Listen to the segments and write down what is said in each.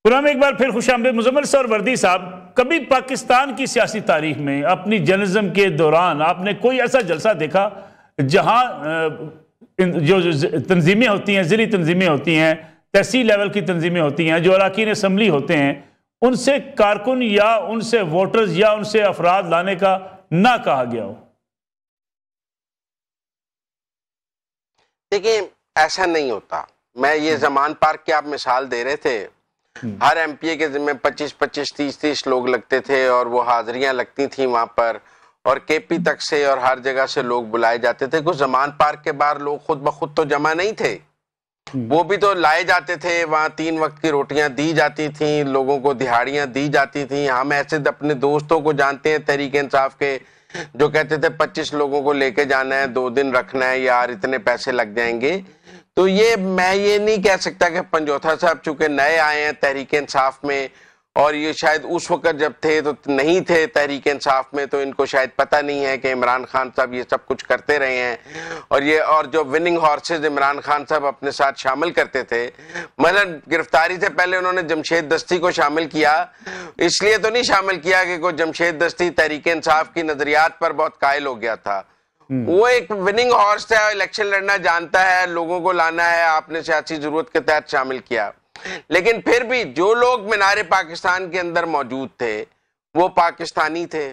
पुराना एक बार फिर खुशामदीद मुजम्मिल सर वर्दी साहब। कभी पाकिस्तान की सियासी तारीख में अपनी जर्नलिज्म के दौरान आपने कोई ऐसा जलसा देखा जहां जो तंजीमें होती हैं, ज़िली तंजीमें होती हैं, तहसील लेवल की तंजीमें होती हैं, जो अराकीन असम्बली होते हैं, उनसे कारकुन या उनसे वोटर्स या उनसे अफराद लाने का ना कहा गया हो? देखिए, ऐसा नहीं होता। मैं ये जमान पार्क की आप मिसाल दे रहे थे, हर एमपीए के जिम्मे 25-25, 30-30 लोग लगते थे और वो हाजिरियां लगती थी वहां पर, और केपी तक से और हर जगह से लोग बुलाए जाते थे। कुछ जमान पार्क के बाहर लोग खुद ब खुद तो जमा नहीं थे, वो भी तो लाए जाते थे। वहां 3 वक्त की रोटियां दी जाती थी, लोगों को दिहाड़ियां दी जाती थी। हम ऐसे अपने दोस्तों को जानते हैं तहरीक इंसाफ के, जो कहते थे 25 लोगों को लेके जाना है, 2 दिन रखना है यार, इतने पैसे लग जाएंगे। तो ये मैं ये नहीं कह सकता कि पंजोथा साहब चूंकि नए आए हैं तहरीक इंसाफ में, और ये शायद उस वक्त जब थे तो नहीं थे तहरीक इंसाफ में, तो इनको शायद पता नहीं है कि इमरान खान साहब ये सब कुछ करते रहे हैं। और जो विनिंग हॉर्सेज इमरान खान साहब अपने साथ शामिल करते थे, मतलब गिरफ्तारी से पहले उन्होंने जमशेद दस्ती को शामिल किया, इसलिए तो नहीं शामिल किया कि कोई जमशेद दस्ती तहरीक इंसाफ की नजरियात पर बहुत कायल हो गया था। वो एक विनिंग हॉर्स है, इलेक्शन लड़ना जानता है, लोगों को लाना है, आपने सियासी जरूरत के तहत शामिल किया। लेकिन फिर भी जो लोग मीनारे पाकिस्तान के अंदर मौजूद थे वो पाकिस्तानी थे,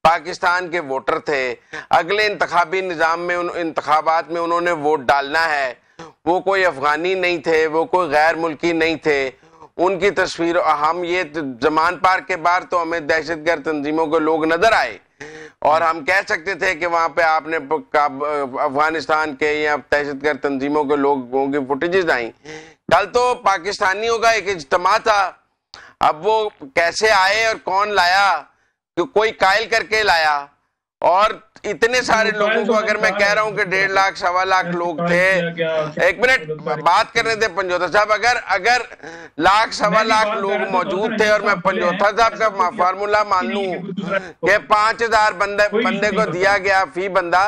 पाकिस्तान के वोटर थे। अगले इंतखाबी निजाम में, इंतखाबात में उन्होंने वोट डालना है। वो कोई अफगानी नहीं थे, वो कोई गैर मुल्की नहीं थे। उनकी तस्वीर, हम ये जमान पार्क के बाहर तो हमें दहशतगर्द तंजीमों के लोग नजर आए, और हम कह सकते थे कि वहां पे आपने अफगानिस्तान के या दहशतगर्द तंजीमों के लोगों की फुटेजेस आई। कल तो पाकिस्तानियों का एक इज्तिमा था, अब वो कैसे आए और कौन लाया, कि कोई कायल करके लाया। और इतने सारे लोगों को, अगर मैं कह रहा हूं कि 1.5 लाख 1.25 लाख लोग थे, एक मिनट बात करने थे पंजोथा साहब, अगर 1.5 लाख 1.25 लाख लोग मौजूद थे और मैं पंजोथा साहब का फार्मूला मान लूं कि 5000 बंदे को दिया गया फी बंदा,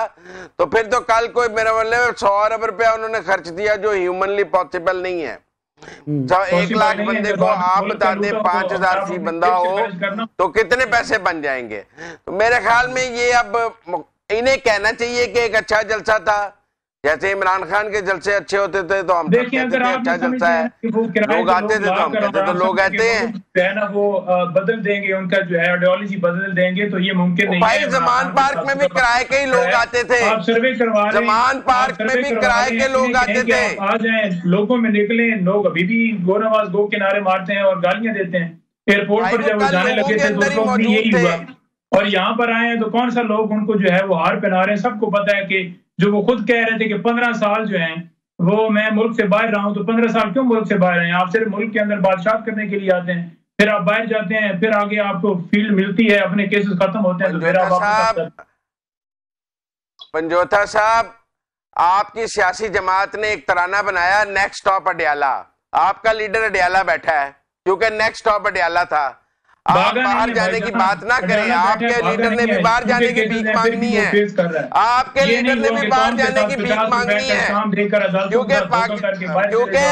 तो फिर तो कल कोई मेरा मतलब 100 अरब रुपया उन्होंने खर्च दिया, जो ह्यूमनली पॉसिबल नहीं है। 1 लाख बंदे को आप बता दें 5000 फी बंदा हो तो कितने पैसे बन जाएंगे। तो मेरे ख्याल में ये अब इन्हें कहना चाहिए कि एक अच्छा जलसा था, जैसे इमरान खान के जलसे अच्छे होते थे तो हम कहते थे अच्छा जलसा है, लोग आते थे तो हम कहते थे लोग आते हैं ना, वो बदल देंगे, उनका जो है आइडियोलॉजी बदल देंगे, तो ये मुमकिन नहीं है। भाई जमान पार्क में भी किराए के ही लोग आते थे, आप सर्वे करवा रहे हैं, जमान पार्क में भी किराए के लोग आते थे। आ जाए, लोगों में निकले, लोग अभी भी गो नवाज गो किनारे मारते हैं और गालियां देते हैं। एयरपोर्ट पर जब वो जाने लगे थे तो यही हुआ, और यहाँ पर आए हैं तो कौन सा लोग उनको जो है वो हार पहना रहे हैं। सबको पता है कि जो वो खुद कह रहे थे कि 15 साल जो हैं वो मैं मुल्क से बाहर रहा हूं, तो 15 साल क्यों मुल्क से बाहर हैं? आप सिर्फ मुल्क के अंदर बादशाह करने के लिए आते हैं, फिर आप बाहर जाते हैं, फिर आगे आपको फील्ड मिलती है, अपने केसेस खत्म होते हैं तो फिर आप पंजोथा साहब, आपकी सियासी जमात ने एक तराना बनाया, नेक्स्ट स्टॉप अडयाला। आपका लीडर अडयाला बैठा है क्योंकि नेक्स्ट स्टॉप अडयाला था। आप बाहर जाने की बात ना करें, आपके लीडर ने भी बाहर जाने की भीख मांगनी है, आपके लीडर ने भी बाहर जाने की भीख मांगनी है, क्योंकि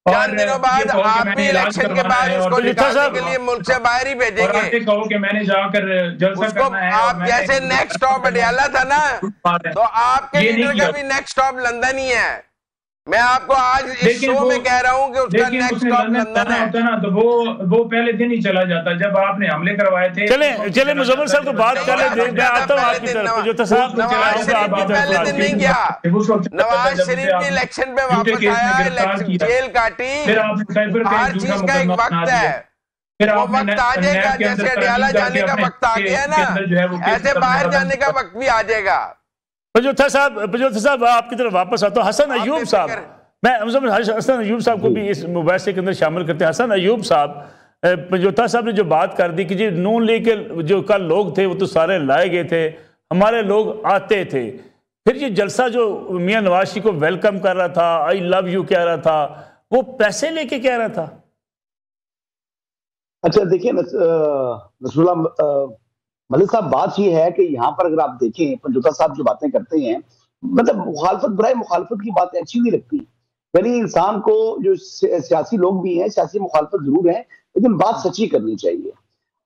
4 दिनों बाद आप भी इलेक्शन के बाद उसको निकालने के लिए मुल्क से बाहर ही भेजेंगे। कहो कि मैंने जाकर जलसा करना है, आप जैसे नेक्स्ट स्टॉप अडयाला था ना, तो आपके लीडर का भी नेक्स्ट स्टॉप लंदन ही है। मैं आपको आज इस शो में कह रहा हूं कि उसका नेक्स्ट स्टॉप लंदन है। होता ना तो वो पहले दिन ही चला जाता जब आपने हमले करवाए थे। चले मुजम्मिल साहब को बात कर ले, मैं आता हूं आपकी तरफ। जो साहब नवाज शरीफ पहले दिन नहीं गया, नवाज शरीफ भी इलेक्शन पे वापस आया, इलेक्शन जेल काटी, हर चीज का एक वक्त है, वो वक्त आ जाएगा। जैसे अडयाला जाने का वक्त आ गया ना, ऐसे बाहर जाने का वक्त भी आ जाएगा। पंजोथा साहब आपकी तरफ वापस आता हूं। हसन अयूब साहब, मैं हसन अयूब साहब को भी इस मुबाहिसे के अंदर शामिल करते हैं। हसन अयूब साहब, पंजोथा साहब ने जो बात कर दी कि जी नून लीग के जो कल लोग थे वो तो सारे लाए गए थे, हमारे लोग आते थे, फिर ये जलसा जो मियां नवाज शरीफ को वेलकम कर रहा था, आई लव यू कह रहा था, वो पैसे लेके कह रहा था। अच्छा देखिए नसरुल्लाह मलिक साहब, बात यह है कि यहाँ पर अगर आप देखें पंजोथा साहब जो बातें करते हैं, मतलब मुखालफत बुराई मुखालफत की बातें अच्छी नहीं लगती। यानी इंसान को, जो सियासी लोग भी हैं, सियासी मुखालफत जरूर है, लेकिन बात सच्ची करनी चाहिए।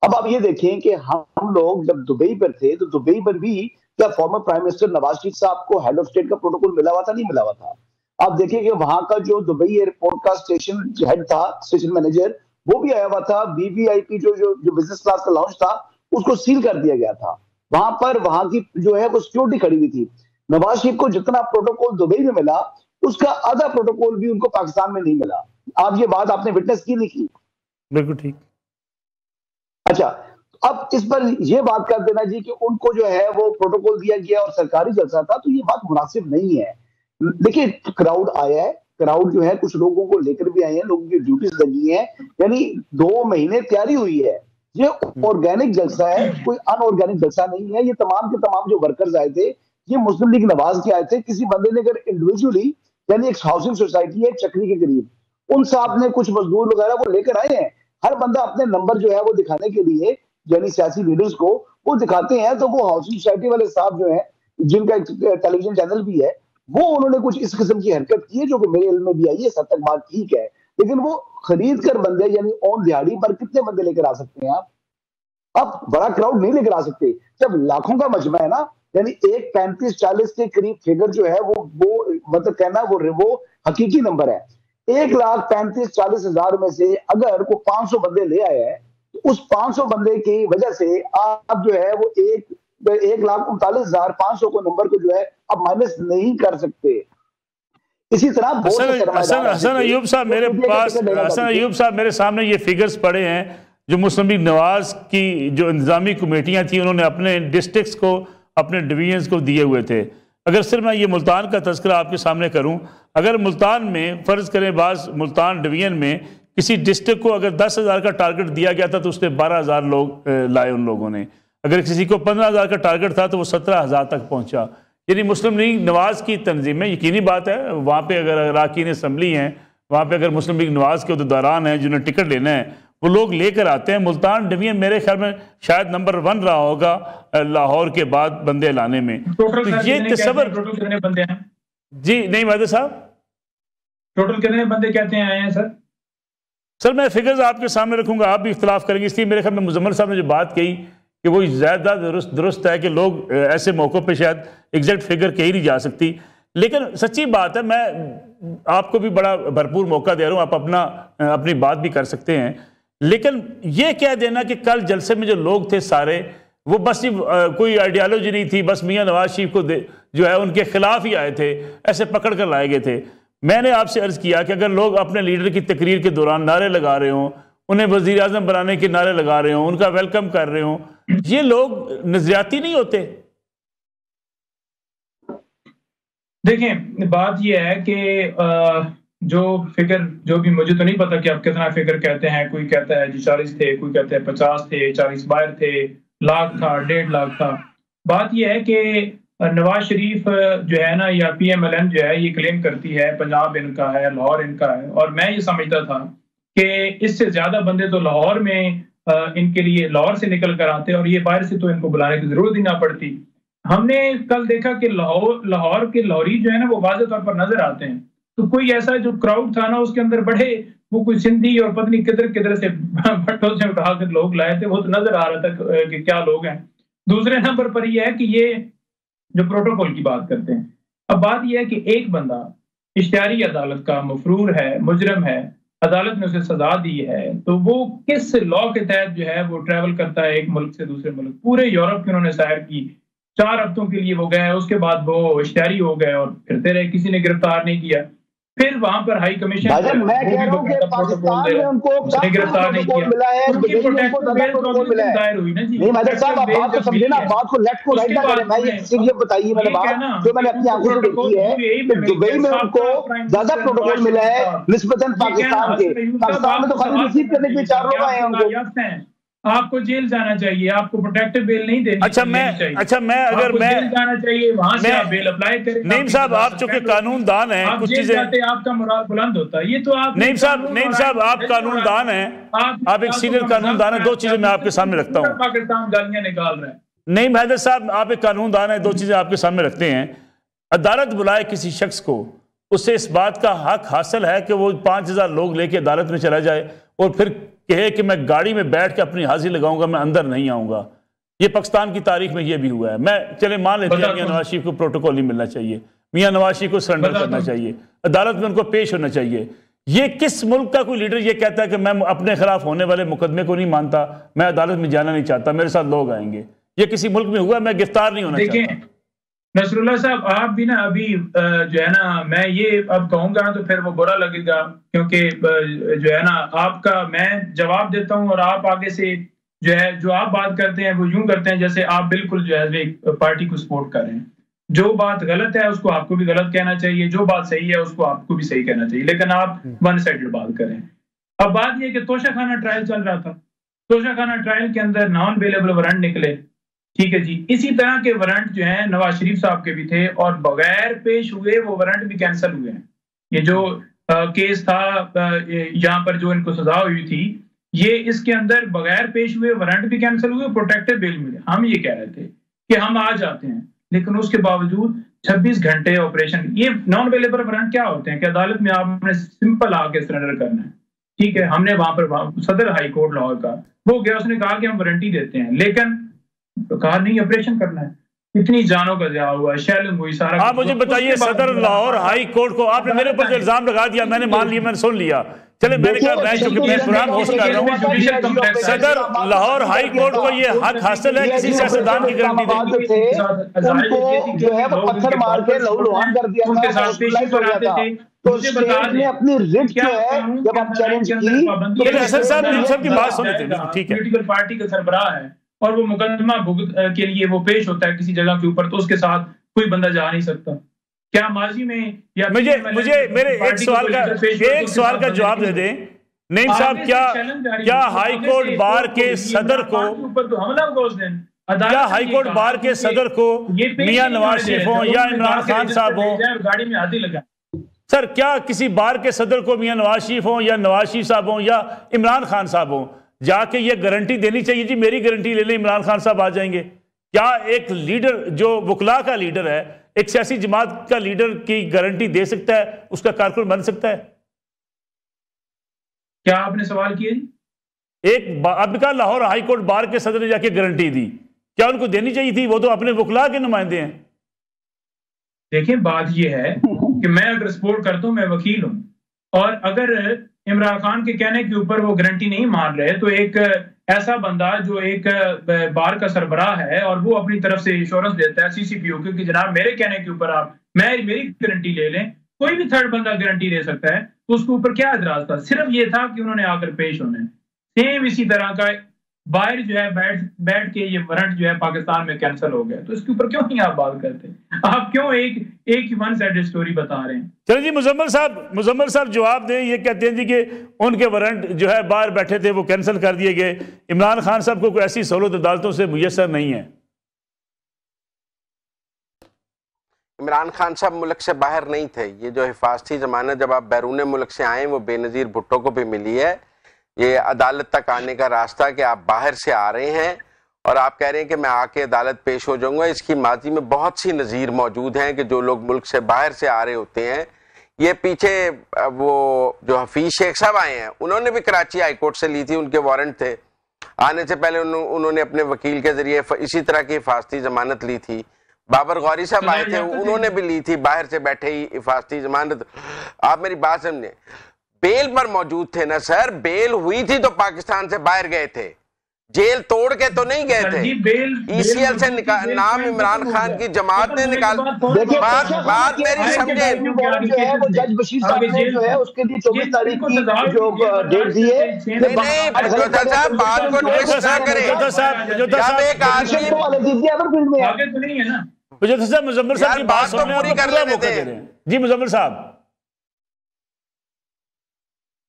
अब आप ये देखें कि हम लोग जब दुबई पर थे तो दुबई पर भी क्या former prime minister Nawaz Sharif साहब को हेड ऑफ स्टेट का प्रोटोकॉल मिला हुआ था? नहीं मिला हुआ था। आप देखिए कि वहां का जो दुबई एयरपोर्ट का स्टेशन हेड था, स्टेशन मैनेजर, वो भी आया हुआ था। वीवीआईपी जो जो जो बिजनेस क्लास का लॉन्च था उसको सील कर दिया गया था। वहां पर वहां की जो है वो सिक्योरिटी खड़ी हुई थी। नवाज शरीफ को जितना प्रोटोकॉल दुबई में मिला उसका आधा प्रोटोकॉल भी उनको पाकिस्तान में नहीं मिला। आप ये बात आपने विटनेस की नहीं की? बिल्कुल ठीक। अच्छा, अब इस पर यह बात कर देना जी कि उनको जो है वो प्रोटोकॉल दिया गया और सरकारी जलसा था, तो ये बात मुनासिब नहीं है। देखिए, क्राउड आया है, क्राउड जो है कुछ लोगों को लेकर भी आए हैं, लोगों की ड्यूटीज लगी हैं, यानी 2 महीने तैयारी हुई है। ये ऑर्गेनिक जलसा है, कोई अनऑर्गेनिक जलसा नहीं है। ये तमाम के तमाम जो वर्कर्स आए थे, ये मुस्लिम लीग नवाज के आए थे। किसी बंदे ने अगर इंडिविजुअली, यानी एक हाउसिंग सोसाइटी है चक्री के करीब, उन साहब ने कुछ मजदूर वगैरह वो लेकर आए हैं। हर बंदा अपने नंबर जो है वो दिखाने के लिए, यानी सियासी लीडर्स को वो दिखाते हैं, तो वो हाउसिंग सोसाइटी वाले साहब जो है, जिनका एक टेलीविजन चैनल भी है, वो उन्होंने कुछ इस किस्म की हरकत की है जो कि मेरे इल्म में भी आई है। सब तक बात ठीक है, लेकिन वो खरीद कर बंदे, यानी ऑन दिहाड़ी पर कितने बंदे लेकर आ सकते हैं आप बड़ा क्राउड नहीं लेकर आ सकते। जब लाखों का मजमा है ना, यानी एक 35-40 के करीब फिगर जो है वो मतलब कहना वो हकीकी नंबर है। 1,35,40,000 में से अगर को 500 बंदे ले आए हैं, तो उस 500 बंदे की वजह से आप जो है वो 1,39,500 को नंबर को जो है आप माइनस नहीं कर सकते। इसी तरह हसन अयूब साहब मेरे पास, हसन अयूब साहब मेरे सामने ये फिगर्स पड़े हैं जो मुस्लिम लीग नवाज की जो इंतजामी कमेटियां थी, उन्होंने अपने डिस्ट्रिक्ट्स को, अपने डिवीजन्स को दिए हुए थे। अगर सिर्फ मैं ये मुल्तान का तज़किरा आपके सामने करूं, अगर मुल्तान में फ़र्ज़ करें बाज़ मुल्तान डिवीजन में किसी डिस्ट्रिक्ट को अगर 10,000 का टारगेट दिया गया था तो उसने 12,000 लोग लाए उन लोगों ने। अगर किसी को 15,000 का टारगेट था तो वो 17,000 तक पहुंचा। यानी मुस्लिम लीग नवाज की तंजीम में, यकीनी बात है वहाँ पे अगर अराकीन असम्बली हैं, वहाँ पे अगर मुस्लिम लीग नवाज के उहदेदारान हैं जिन्हें टिकट लेना है, वो लोग लेकर आते हैं। मुल्तान डिवीजन मेरे ख्याल में शायद नंबर 1 रहा होगा लाहौर के बाद बंदे लाने में। तो ये तस्वर जी नहीं वादे साहब, टोटल कितने बंदे कहते हैं आए हैं सर? सर मैं फिगर्स आपके सामने रखूंगा, आप भी इख्तलाफ करेंगे, इसलिए मेरे ख्याल में मुजम्मल साहब ने जो बात कही कि वो ज़्यादा दुरुस्त है कि लोग ऐसे मौक़ों पे शायद एग्जैक्ट फिगर कही नहीं जा सकती। लेकिन सच्ची बात है, मैं आपको भी बड़ा भरपूर मौका दे रहा हूँ, आप अपनी बात भी कर सकते हैं। लेकिन ये कह देना कि कल जलसे में जो लोग थे सारे, वो बस कोई आइडियालॉजी नहीं थी, बस मियाँ नवाज शरीफ को जो है उनके खिलाफ ही आए थे, ऐसे पकड़ कर लाए गए थे। मैंने आपसे अर्ज़ किया कि अगर लोग अपने लीडर की तकरीर के दौरान नारे लगा रहे हों, उन्हें वज़ीर आज़म बनाने के नारे लगा रहे हों, उनका वेलकम कर रहे हों, ये लोग नजरियाती नहीं होते? देखें, बात यह है कि जो फिगर, जो भी, मुझे तो नहीं पता कि आप कितना फिगर कहते हैं। कोई कहता है जी 40 थे, कोई कहता है 50 थे, 40 बाहर थे, लाख था, 1.5 लाख था। बात यह है कि नवाज शरीफ जो है ना, या PMLN जो है, ये क्लेम करती है पंजाब इनका है, लाहौर इनका है, और मैं ये समझता था कि इससे ज्यादा बंदे तो लाहौर में इनके लिए लाहौर से निकल कर आते, और ये बाहर से तो इनको बुलाने की जरूरत ही ना पड़ती। हमने कल देखा कि लाहौर के लाहौरी जो है ना वो वाज़े तौर पर नजर आते हैं। तो कोई ऐसा जो क्राउड था ना, उसके अंदर बड़े वो कोई सिंधी और पत्नी किधर से भट्टों से उठाकर लोग लाए थे, वो तो नजर आ रहा था कि क्या लोग हैं। दूसरे नंबर पर यह है कि ये जो प्रोटोकॉल की बात करते हैं, अब बात यह है कि एक बंदा इश्तिहारी अदालत का मफरूर है, मुजरम है, अदालत ने उसे सजा दी है, तो वो किस लॉ के तहत जो है वो ट्रैवल करता है एक मुल्क से दूसरे मुल्क? पूरे यूरोप की उन्होंने सैर की, 4 हफ्तों के लिए वो गए, उसके बाद वो इश्तिहारी हो गए और फिरते रहे, किसी ने गिरफ्तार नहीं किया। फिर वहां पर हाई कमीशन मैं कह रहा हूं कि पाकिस्तान में उनको गिरफ्तार नहीं किया, उनकी प्रोटेक्शन दायर हुई ना जी। नहीं मैडम साहब, आप बात को समझे ना, बात को लेफ्ट को राइट ना करें। मैं ये बताइए, मैंने बात जो मैंने अपनी आंखों से देखी है कि दुबई में उनको ज्यादा प्रोटोकॉल मिला है निस्बतन पाकिस्तान के। पाकिस्तान में तो खाली रिसीव करने के लिए 4 लोग आए हैं उनको। आपको जेल जाना चाहिए, आपको प्रोटेक्टिव बेल नहीं देनी अच्छा मैं अगर मैं जेल जाना चाहिए, वहां से आप बेल अप्लाई करें। नहीं साहब, आप चूंकि कानूनदान हैं, कुछ चीजें आपका मोराल बुलंद होता है। ये तो आप नहीं साहब आप कानूनदान हैं, आप एक सीनियर कानूनदान हैं। 2 चीजें मैं आपके सामने रखता हूँ। पाकिस्तान गालियां निकाल रहा है। नहीं हैदर साहब, आप एक कानूनदान हैं, 2 चीजें आपके सामने रखते हैं। अदालत बुलाए किसी शख्स को उससे इस बात का हक हासिल है कि वो 5000 लोग लेके अदालत में चला जाए और फिर कहे कि मैं गाड़ी में बैठ के अपनी हाजिरी लगाऊंगा, मैं अंदर नहीं आऊंगा। ये पाकिस्तान की तारीख में ये भी हुआ है। मैं चले मान लेते हैं मियां नवाज शरीफ को प्रोटोकॉल नहीं मिलना चाहिए, मियां नवाज शरीफ को सरेंडर करना चाहिए, अदालत में उनको पेश होना चाहिए। ये किस मुल्क का कोई लीडर ये कहता है कि मैं अपने खिलाफ होने वाले मुकदमे को नहीं मानता, मैं अदालत में जाना नहीं चाहता, मेरे साथ लोग आएंगे? ये किसी मुल्क में हुआ? मैं गिरफ्तार नहीं होना चाहता। नसरुल्लाह साहब, आप भी ना अभी जो है ना, मैं ये अब कहूंगा तो फिर वो बुरा लगेगा, क्योंकि जो है ना आपका मैं जवाब देता हूं और आप आगे से जो है जो आप बात करते हैं वो यूं करते हैं जैसे आप बिल्कुल जो है एक पार्टी को सपोर्ट कर रहे हैं। जो बात गलत है उसको आपको भी गलत कहना चाहिए, जो बात सही है उसको आपको भी सही कहना चाहिए, लेकिन आप वन साइडेड बात करें। अब बात यह कि तोशाखाना ट्रायल चल रहा था, तोशाखाना ट्रायल के अंदर नॉन अवेलेबल वारंट निकले, ठीक है जी। इसी तरह के वारंट जो है नवाज शरीफ साहब के भी थे और बगैर पेश हुए वो वारंट भी कैंसिल हुए हैं। ये जो केस था यहाँ पर जो इनको सजा हुई थी, ये इसके अंदर बगैर पेश हुए वारंट भी कैंसिल हुए, प्रोटेक्टिव बेल मिले। हम ये कह रहे थे कि हम आ जाते हैं, लेकिन उसके बावजूद 26 घंटे ऑपरेशन। ये नॉन अवेलेबल वारंट क्या होते हैं कि अदालत में आपने सिंपल आके सरेंडर करना है, ठीक है। हमने वहां पर सदर हाई कोर्ट लाहौर का वो गया, उसने कहा कि हम वारंटी देते हैं, लेकिन कहा नहीं ऑपरेशन करना है। इतनी जानों का ज़िया हुआ, शेलिंग हुई, सारा। आप मुझे बताइए, सदर लाहौर हाई कोर्ट को आपने मेरे ऊपर इल्जाम लगा दिया, मैंने मान लिया, मैंने सुन लिया, चले मैंने कहा मैं चूंकि मैं प्रोग्राम होस्ट कर रहा हूँ, सदर लाहौर हाई कोर्ट को ये हक हासिल है किसी सियासतदान की गारंटी जो है वो पत्थर मार के लहूलुहान कर दिया, उनके साथ पेशी कराते थे। तो स्टेट ने अपनी रिट जो है जब आप चैलेंज की तो हसन साहब सबकी बात सुन लेते हैं, ठीक है। पॉलिटिकल पार्टी का सरबराह है और वो मुकदमा भुगत के लिए वो पेश होता है किसी जगह के ऊपर, तो उसके साथ कोई बंदा जा नहीं सकता। क्या माजी में या मुझे मेरे एक सवाल का जवाब दे दें नईम साहब, क्या हाई कोर्ट बार के सदर को ऊपर तो हमला होगा उस दिन? क्या हाई कोर्ट बार के सदर को मियां नवाज शरीफ हो या इमरान खान साहब हो, गाड़ी में हाथी लगा सर, क्या किसी बार के सदर को मियां नवाज शरीफ हो या नवाज शरीफ साहब हो या इमरान खान साहब हो जाके ये गारंटी देनी चाहिए जी मेरी गारंटी ले लें, इमरान खान साहब आ जाएंगे? क्या एक लीडर जो वकला का लीडर है, एक सियासी जमात का लीडर की गारंटी दे सकता है, उसका कारकुन बन सकता है? क्या आपने सवाल किया जी? एक अब कहा लाहौर हाई कोर्ट बार के सदर ने जाके गारंटी दी, क्या उनको देनी चाहिए थी? वो तो अपने वकला के नुमाइंदे हैं। देखिए बात ये है कि मैं अगर सपोर्ट करता हूं, मैं वकील हूं, और अगर इमरान खान के कहने के ऊपर वो गारंटी नहीं मान रहे, तो एक ऐसा बंदा जो एक बार का सरबराह है और वो अपनी तरफ से इंश्योरेंस देता है सीसीपीओ की कि जनाब मेरे कहने के ऊपर आप मेरी गारंटी ले लें, कोई भी थर्ड बंदा गारंटी दे सकता है, तो उसके ऊपर क्या एतराज था? सिर्फ ये था कि उन्होंने आकर पेश होना है। सेम इसी तरह का बाहर जो है बैठ के ये वारंट जो है पाकिस्तान में कैंसिल हो गया, तो इसके ऊपर क्यों नहीं आप बात करते? आप क्यों एक ही वन साइडेड स्टोरी बता रहे हैं? चलिए जी, मुजम्मल साहब जवाब दें। ये कहते हैं जी कि उनके वारंट जो है बाहर बैठे थे वो कैंसिल कर दिए गए, इमरान खान साहब को कोई ऐसी सहूलत अदालतों से मुयसर नहीं है। इमरान खान साहब मुल्क से बाहर नहीं थे। ये जो हिफाजती जमानत जब आप बैरून मुल्क से आए वो बेनज़ीर भुट्टो को भी मिली है। ये अदालत तक आने का रास्ता कि आप बाहर से आ रहे हैं और आप कह रहे हैं कि मैं आके अदालत पेश हो जाऊंगा। इसकी माजी में बहुत सी नज़ीर मौजूद हैं कि जो लोग मुल्क से बाहर से आ रहे होते हैं। ये पीछे वो जो हफीज शेख साहब आए हैं, उन्होंने भी कराची हाई कोर्ट से ली थी, उनके वारंट थे। आने से पहले उन्होंने अपने वकील के जरिए इसी तरह की हिफाजती जमानत ली थी। बाबर गौरी साहब आए थे, उन्होंने भी ली थी, बाहर से बैठे ही हिफाजती जमानत। आप मेरी बात समझे, बेल पर मौजूद थे ना सर, बेल हुई थी तो पाकिस्तान से बाहर गए थे, जेल तोड़ के तो नहीं गए थे। ईसीएल से नाम इमरान खान की जमात ने निकाल। बात मेरी समझे, जज बशीर साहब ने जो है उसके लिए 24 तारीख की जो डेट दी है। नहीं बात को ट्विस्ट ना करें। मुजम्मल साहब की बात पूरी कर लेते हैं जी। मुजम्मल साहब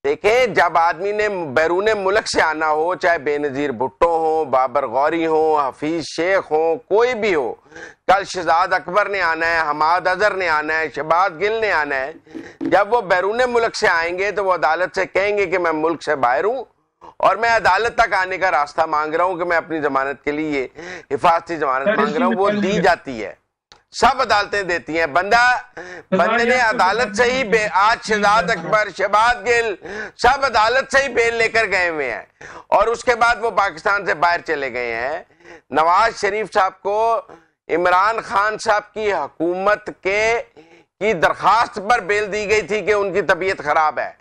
देखिए, जब आदमी ने बैरून मुल्क से आना हो, चाहे बेनज़ीर भुट्टो हो, बाबर गौरी हो, हफीज शेख हो, कोई भी हो, कल शहजाद अकबर ने आना है, हमाद अजहर ने आना है, शहबाज गिल ने आना है, जब वो बैरून मुल्क से आएंगे तो वो अदालत से कहेंगे कि मैं मुल्क से बाहर हूं और मैं अदालत तक आने का रास्ता मांग रहा हूं कि मैं अपनी जमानत के लिए हिफाजती जमानत मांग रहा हूं, वो दी जाती है। सब अदालतें देती हैं। बंदे ने अदालत से ही आज शहजाद अकबर, शहबाज गिल सब अदालत से ही बेल लेकर गए हुए हैं और उसके बाद वो पाकिस्तान से बाहर चले गए हैं। नवाज शरीफ साहब को इमरान खान साहब की हुकूमत की दरखास्त पर बेल दी गई थी कि उनकी तबीयत खराब है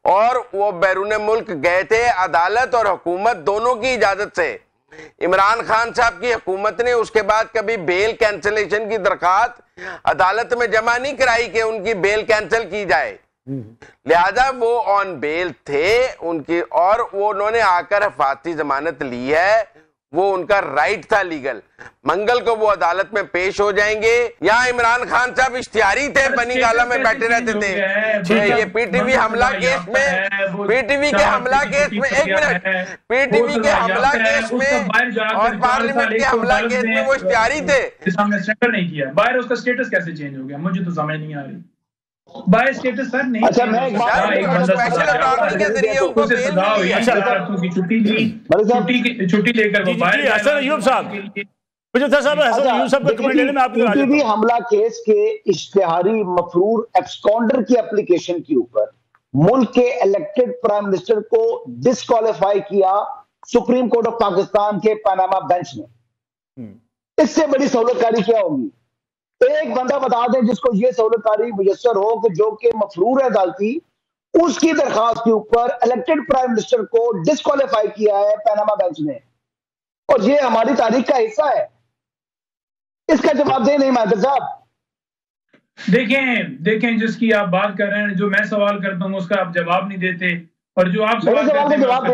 और वो बैरून मुल्क गए थे। अदालत और हुकूमत दोनों की इजाजत से इमरान खान साहब की हुकूमत ने उसके बाद कभी बेल कैंसलेशन की दरखास्त अदालत में जमा नहीं कराई कि उनकी बेल कैंसिल की जाए। लिहाजा वो ऑन बेल थे उनकी और वो उन्होंने आकर हिफाजती जमानत ली है, वो उनका राइट था लीगल। मंगल को वो अदालत में पेश हो जाएंगे। यहाँ इमरान खान साहब इश्तिहारी थे, बनी गाला में बैठे रहते थे। ये पीटीवी हमला केस में, पीटीवी के हमला केस में, एक मिनट, पीटीवी के हमला केस में और पार्लियामेंट के हमला केस में वो इश्तिहारी थे। नहीं किया बाहर, उसका स्टेटस कैसे चेंज हो गया मुझे तो समझ नहीं आ रही। बाय स्टेटस सर नहीं। अच्छा मैं एक स्पेशल अटॉर्नी के जरिए उनको बेल मिली है। छुट्टी लेकर वो बाहर। हसन अय्यूब साहब, हसन अय्यूब साहब का कमेंट लेने में आपको पीटीवी हमला केस के इश्तिहारी मफरूर एब्सकॉन्डर की एप्लीकेशन के ऊपर मुल्क के इलेक्टेड प्राइम मिनिस्टर को डिस्क्वालीफाई किया सुप्रीम कोर्ट ऑफ पाकिस्तान के पनामा बेंच ने। इससे बड़ी सहूलतकारी क्या होगी? एक बंदा बता दें जिसको ये सहूलतकारी मुयस्सर हो कि जो कि मफरूर है अदालती, उसकी दरखास्त के ऊपर इलेक्टेड प्राइम मिनिस्टर को डिस्क्वालीफाई किया है पनामा बेंच ने, और ये हमारी तारीख का हिस्सा है। इसका जवाब दे नहीं माहिर साहब। देखें जिसकी आप बात कर रहे हैं, जो मैं सवाल करता हूं उसका आप जवाब नहीं देते, और जो आप सवाल करते हैं जवाब दें।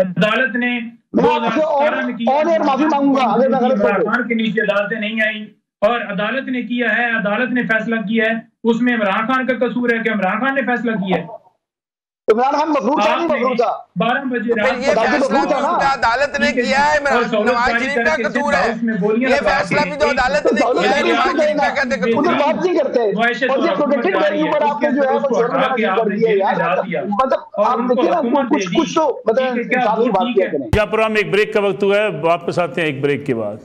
अदालत ने माफी मांगूंगा इमरान के नीचे अदालतें नहीं आई और अदालत ने किया है, अदालत ने फैसला किया है, उसमें इमरान खान का कसूर है कि इमरान खान ने फैसला किया है। इमरान खान मफरूर था, नहीं मफरूर था। 12 बजे रात ये फैसला अदालत ने किया है, नवाज शरीफ का कसूर है। ये फैसला भी तो अदालत ने किया है, नवाज शरीफ का कहते कसूर है। बात नहीं करते और ये प्रोटेक्टेड वैल्यू पर आपने जो है वो कर दिया यार। मतलब आप देखिए ना, कुछ तो मतलब इंसाफ की बात किया करें। यहाँ पर हम एक ब्रेक का वक्त हुआ है, वापस आते हैं एक ब्रेक के बाद।